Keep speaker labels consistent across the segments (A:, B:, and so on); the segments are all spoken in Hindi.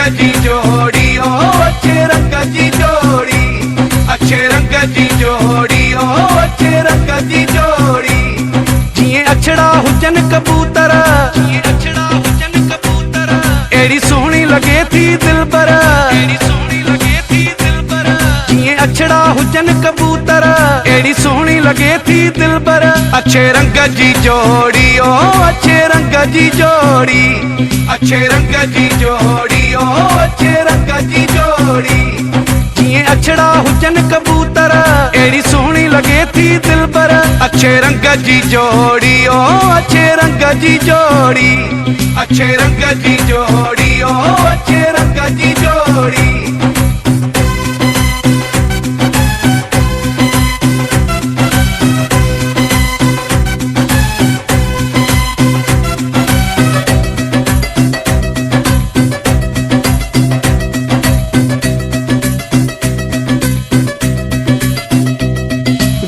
A: जी जोड़ी ओ अच्छे रंग जी जोड़ी, अच्छे रंग जी जोड़ी ओ अच्छे रंग जी जोड़ी। जिए अछड़ा हुजन कबूतर, जिए अछड़ा हुजन कबूतर, एड़ी सोहनी लगे थी दिलबर, एड़ी सोहनी लगे थी दिलबर। जिए अछड़ा हुजन कबूतर, एड़ी सोहनी लगे थी दिलबर। अच्छे रंग जी जोड़ी ओ अच्छे रंग जी जोड़ी, अच्छे रंग जी जोड़ी ओ अच्छे रंग जी जोड़ी। जिए अछड़ा हुजन कबूतर, एड़ी सोहनी लगे थी दिलबर। अच्छे रंग जी जोड़ी ओ अच्छे रंग जी जोड़ी, अच्छे रंग जी जोड़ी ओ अच्छे रंग जी जोड़ी।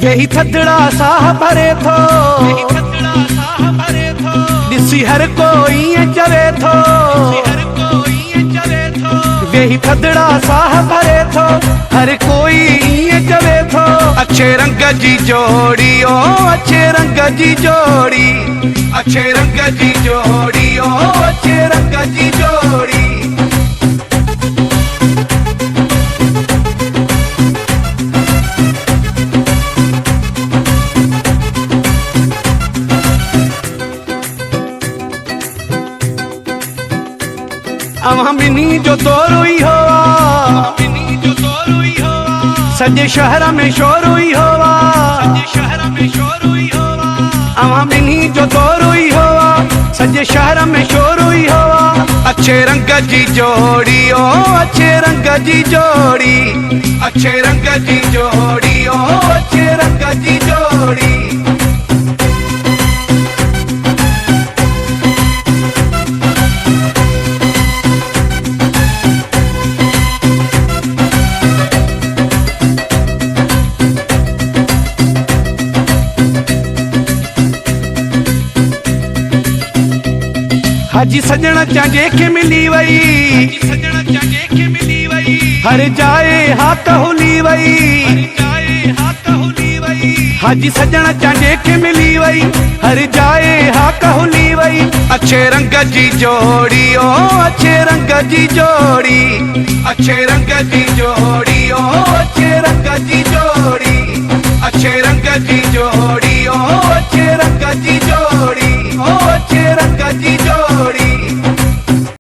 A: यही थदड़ा साह भरे थो, यही थदड़ा साह भरे थो, दिसी हर कोई चवे थो, हर कोई चवे थो। यही थदड़ा साह भरे थो, हर कोई चवे थो। अच्छे रंग जी जोड़ी ओ अच्छे रंग जी जोड़ी, अच्छे रंग जी जोड़ी ओ अच्छे रंग जी जोड़ी। अवां बिनी जो तोरो ही होवा, बिनी जो तोरो ही होवा, सजे शहर में शोर ही होवा, सजे शहर में शोर ही होवा। अवां बिनी जो तोरो ही होवा, सजे शहर में शोर ही होवा। अच्छे रंग जी जोड़ी ओ अच्छे रंग जी जोड़ी, अच्छे रंग जी जोड़ी ओ अच्छे रंग जी जोड़ी। हाजी सजना चांजे के मिली वई, सजना चांजे के मिली वई, हर जाए हाथ होली वई, हर जाए हाथ होली वई। हाजी सजना चांजे के मिली वई, हर जाए हाथ होली वई। अच्छे रंग जी जोड़ी ओ अच्छे रंग जी जोड़ी, अच्छे रंग जी जोड़ी ओ अच्छे रंग जी जोड़ी।